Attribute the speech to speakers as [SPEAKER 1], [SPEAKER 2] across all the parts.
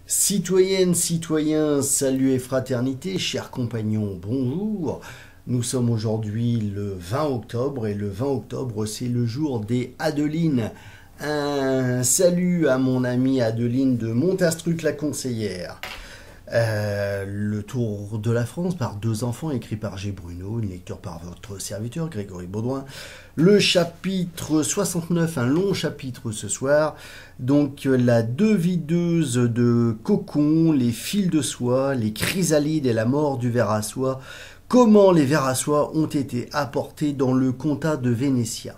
[SPEAKER 1] Citoyennes, citoyens, salut et fraternité, chers compagnons, bonjour. Nous sommes aujourd'hui le 20 octobre et le 20 octobre c'est le jour des Adelines. Un salut à mon amie Adeline de Montastruc la conseillère. Le Tour de la France par deux enfants écrit par G. Bruno, une lecture par votre serviteur Grégory Baudouin. Le chapitre 69, un long chapitre ce soir. Donc la devideuse de cocon, les fils de soie, les chrysalides et la mort du ver à soie. Comment les vers à soie ont été apportés dans le comtat de Vénétia.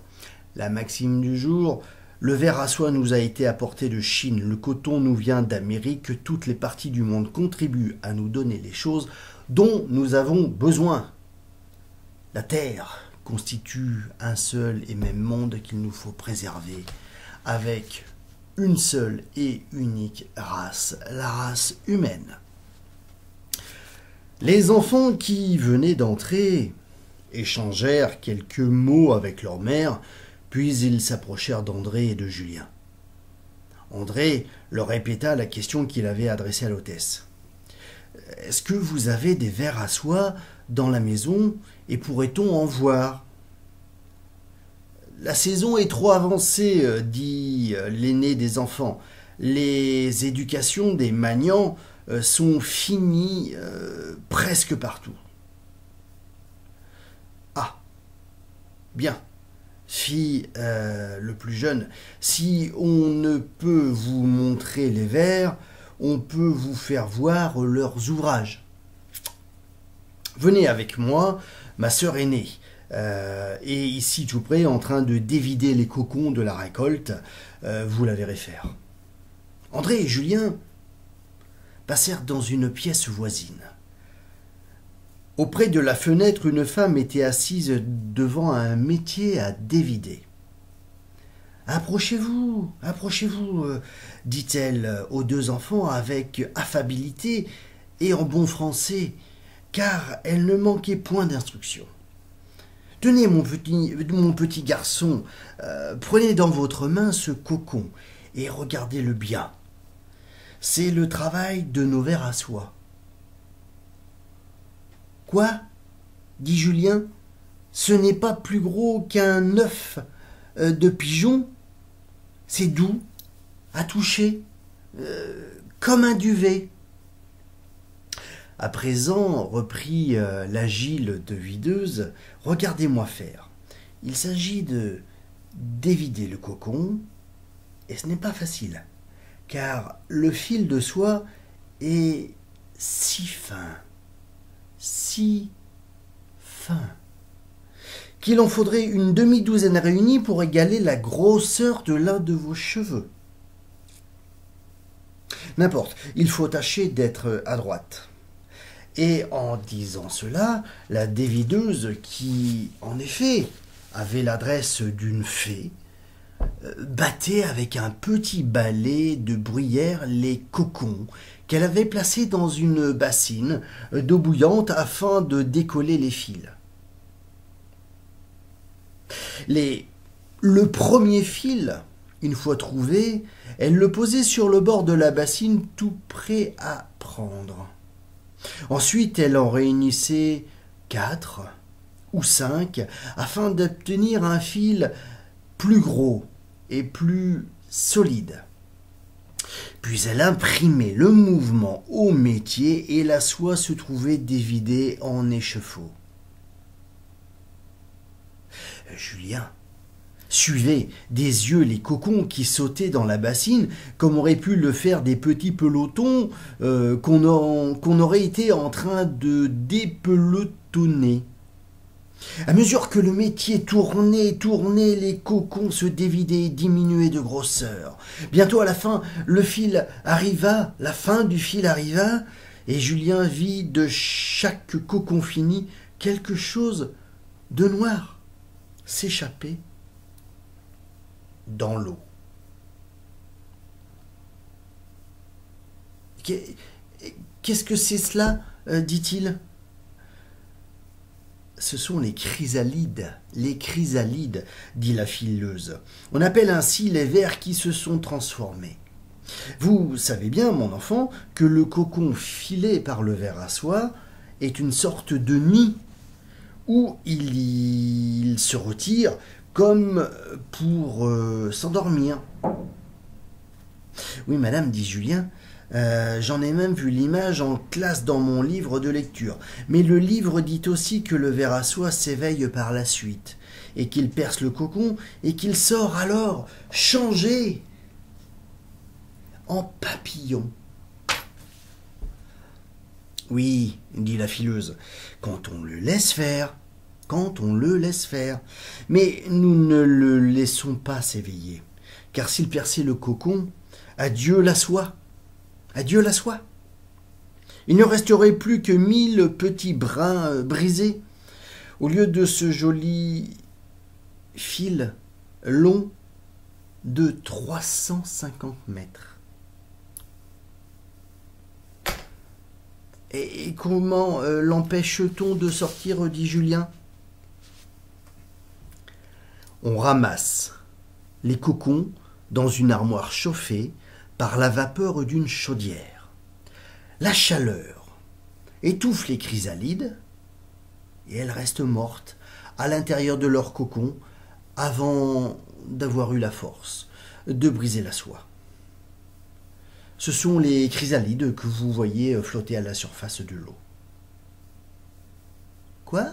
[SPEAKER 1] La maxime du jour: le ver à soie nous a été apporté de Chine, le coton nous vient d'Amérique, toutes les parties du monde contribuent à nous donner les choses dont nous avons besoin. La terre constitue un seul et même monde qu'il nous faut préserver, avec une seule et unique race, la race humaine. Les enfants qui venaient d'entrer échangèrent quelques mots avec leur mère, puis ils s'approchèrent d'André et de Julien. André leur répéta la question qu'il avait adressée à l'hôtesse. « Est-ce que vous avez des vers à soie dans la maison et pourrait-on en voir ?»« La saison est trop avancée, dit l'aîné des enfants. Les éducations des magnans sont finies presque partout. »« Ah, bien. » fit le plus jeune, si on ne peut vous montrer les vers, on peut vous faire voir leurs ouvrages. Venez avec moi, ma sœur aînée est ici tout près en train de dévider les cocons de la récolte, vous la verrez faire. André et Julien passèrent dans une pièce voisine. Auprès de la fenêtre, une femme était assise devant un métier à dévider. « Approchez-vous, approchez-vous, dit-elle aux deux enfants avec affabilité et en bon français, car elle ne manquait point d'instruction. « Tenez, mon petit garçon, prenez dans votre main ce cocon et regardez-le bien. C'est le travail de nos vers à soie. » « Quoi ?» dit Julien. « Ce n'est pas plus gros qu'un œuf de pigeon. C'est doux, à toucher, comme un duvet. » À présent, reprit l'agile devideuse, regardez-moi faire. Il s'agit de dévider le cocon, et ce n'est pas facile, car le fil de soie est si fin, qu'il en faudrait une demi-douzaine réunie pour égaler la grosseur de l'un de vos cheveux. N'importe, il faut tâcher d'être adroite. Et en disant cela, la dévideuse, qui en effet avait l'adresse d'une fée, battait avec un petit balai de bruyère les cocons qu'elle avait placés dans une bassine d'eau bouillante afin de décoller les fils. Le premier fil, une fois trouvé, elle le posait sur le bord de la bassine tout prêt à prendre. Ensuite, elle en réunissait 4 ou 5 afin d'obtenir un fil plus gros et plus solide. Puis elle imprimait le mouvement au métier et la soie se trouvait dévidée en écheveau. Julien suivait des yeux les cocons qui sautaient dans la bassine, comme auraient pu le faire des petits pelotons qu'on aurait été en train de dépelotonner. À mesure que le métier tournait, les cocons se dévidaient et diminuaient de grosseur. Bientôt à la fin, la fin du fil arriva, et Julien vit de chaque cocon fini quelque chose de noir s'échapper dans l'eau. Qu'est-ce que c'est cela dit-il. Ce sont les chrysalides, dit la fileuse. On appelle ainsi les vers qui se sont transformés. Vous savez bien, mon enfant, que le cocon filé par le ver à soie est une sorte de nid où il se retire comme pour s'endormir. Oui, madame, dit Julien, j'en ai même vu l'image en classe dans mon livre de lecture. Mais le livre dit aussi que le ver à soie s'éveille par la suite, et qu'il perce le cocon, et qu'il sort alors changé en papillon. Oui, dit la fileuse, quand on le laisse faire, quand on le laisse faire. Mais nous ne le laissons pas s'éveiller, car s'il perçait le cocon, adieu la soie, adieu la soie. Il ne resterait plus que 1000 petits brins brisés, au lieu de ce joli fil long de 350 mètres. Et comment l'empêche-t-on de sortir, dit Julien? On ramasse les cocons dans une armoire chauffée par la vapeur d'une chaudière. La chaleur étouffe les chrysalides et elles restent mortes à l'intérieur de leur cocon avant d'avoir eu la force de briser la soie. Ce sont les chrysalides que vous voyez flotter à la surface de l'eau. Quoi?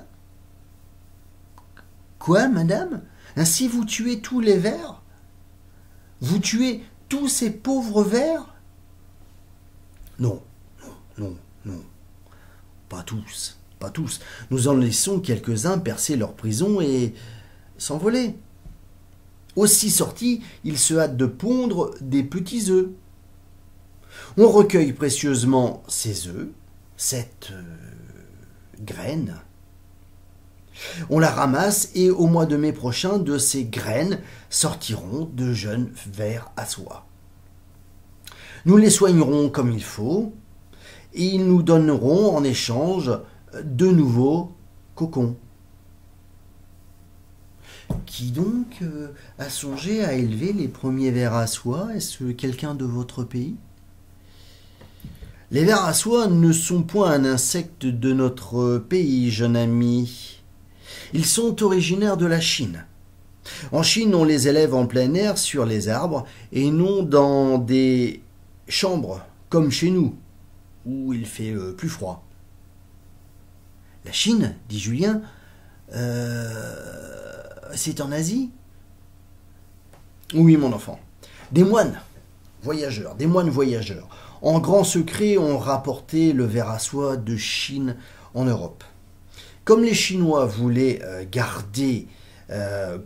[SPEAKER 1] Quoi, madame? Ainsi vous tuez tous les vers? Vous tuez tous ces pauvres vers? Non, non, non, pas tous, pas tous. Nous en laissons quelques-uns percer leur prison et s'envoler. Aussi sortis, ils se hâtent de pondre des petits œufs. On recueille précieusement ces œufs, cette graine. On la ramasse et au mois de mai prochain, de ces graines sortiront de jeunes vers à soie. Nous les soignerons comme il faut et ils nous donneront en échange de nouveaux cocons. Qui donc a songé à élever les premiers vers à soie? Est-ce quelqu'un de votre pays? Les vers à soie ne sont point un insecte de notre pays, jeune ami. Ils sont originaires de la Chine. En Chine, on les élève en plein air sur les arbres et non dans des chambres comme chez nous, où il fait plus froid. La Chine, dit Julien, c'est en Asie? Oui, mon enfant. Des moines voyageurs, en grand secret ont rapporté le ver à soie de Chine en Europe. Comme les Chinois voulaient garder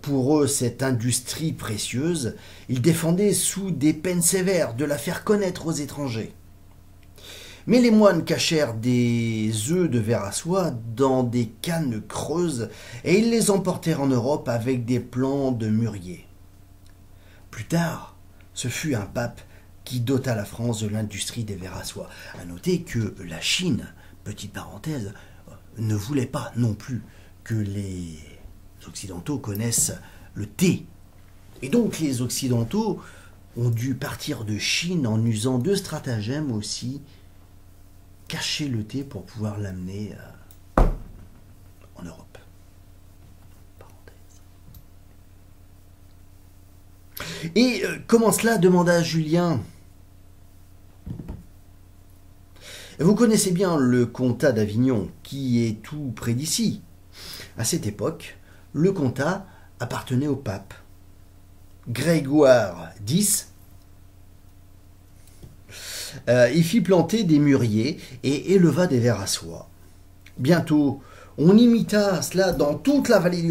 [SPEAKER 1] pour eux cette industrie précieuse, ils défendaient sous des peines sévères de la faire connaître aux étrangers. Mais les moines cachèrent des œufs de ver à soie dans des cannes creuses et ils les emportèrent en Europe avec des plants de mûrier. Plus tard, ce fut un pape qui dota la France de l'industrie des vers à soie. À noter que la Chine, petite parenthèse, ne voulait pas non plus que les Occidentaux connaissent le thé. Et donc les Occidentaux ont dû partir de Chine en usant de stratagèmes aussi, cacher le thé pour pouvoir l'amener en Europe. Parenthèse. Et comment cela, demanda Julien. Vous connaissez bien le comtat d'Avignon, qui est tout près d'ici. À cette époque, le comtat appartenait au pape. Grégoire X y fit planter des mûriers et éleva des vers à soie. Bientôt, on imita cela dans toute la vallée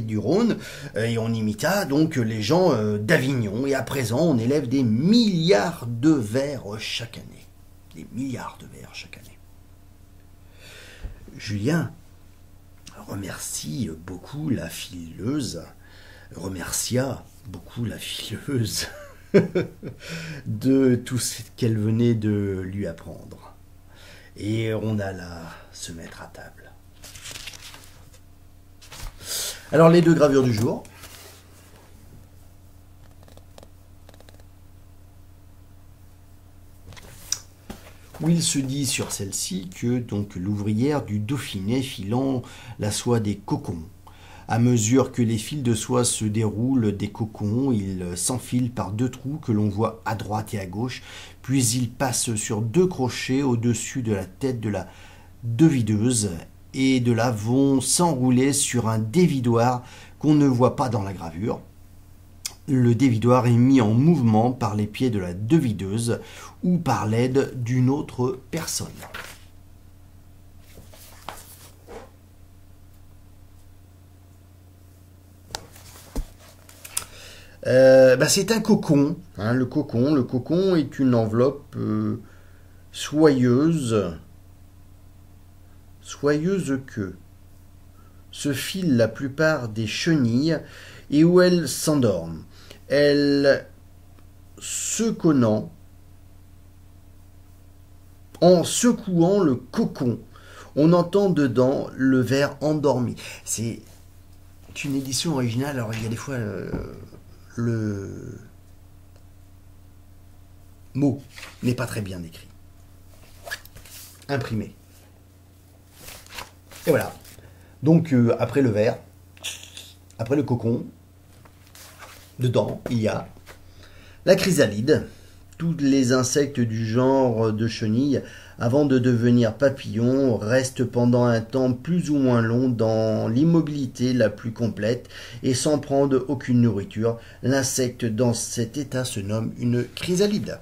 [SPEAKER 1] du Rhône, et on imita donc les gens d'Avignon. Et à présent, on élève des milliards de vers chaque année. Des milliards de vers chaque année. Julien remercia beaucoup la fileuse de tout ce qu'elle venait de lui apprendre. Et on alla se mettre à table. Alors les deux gravures du jour. où il se dit sur celle-ci que donc l'ouvrière du Dauphiné filant la soie des cocons. À mesure que les fils de soie se déroulent des cocons, ils s'enfilent par 2 trous que l'on voit à droite et à gauche, puis ils passent sur 2 crochets au-dessus de la tête de la devideuse et de là vont s'enrouler sur un dévidoir qu'on ne voit pas dans la gravure. Le dévidoir est mis en mouvement par les pieds de la devideuse ou par l'aide d'une autre personne. C'est un cocon. Hein, le cocon est une enveloppe soyeuse que se filent la plupart des chenilles et où elles s'endorment. Elles se connant en secouant le cocon. On entend dedans le ver endormi. C'est une édition originale. Alors il y a des fois le mot n'est pas très bien écrit. Imprimé. Et voilà. Donc après le ver, après le cocon, dedans il y a la chrysalide. Tous les insectes du genre de chenille, avant de devenir papillons, restent pendant un temps plus ou moins long dans l'immobilité la plus complète et sans prendre aucune nourriture. L'insecte dans cet état se nomme une chrysalide.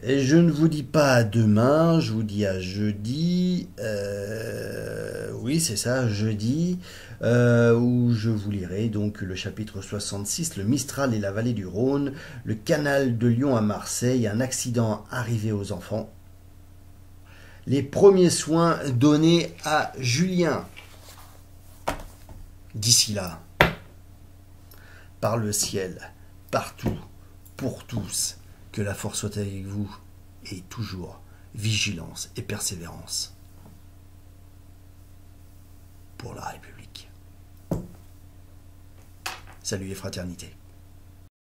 [SPEAKER 1] Et je ne vous dis pas à demain, je vous dis à jeudi. Oui, c'est ça, jeudi, où je vous lirai donc le chapitre 66, le Mistral et la vallée du Rhône, le canal de Lyon à Marseille, un accident arrivé aux enfants, les premiers soins donnés à Julien. D'ici là, par le ciel, partout, pour tous, que la force soit avec vous et toujours vigilance et persévérance pour la République. Salut et fraternité.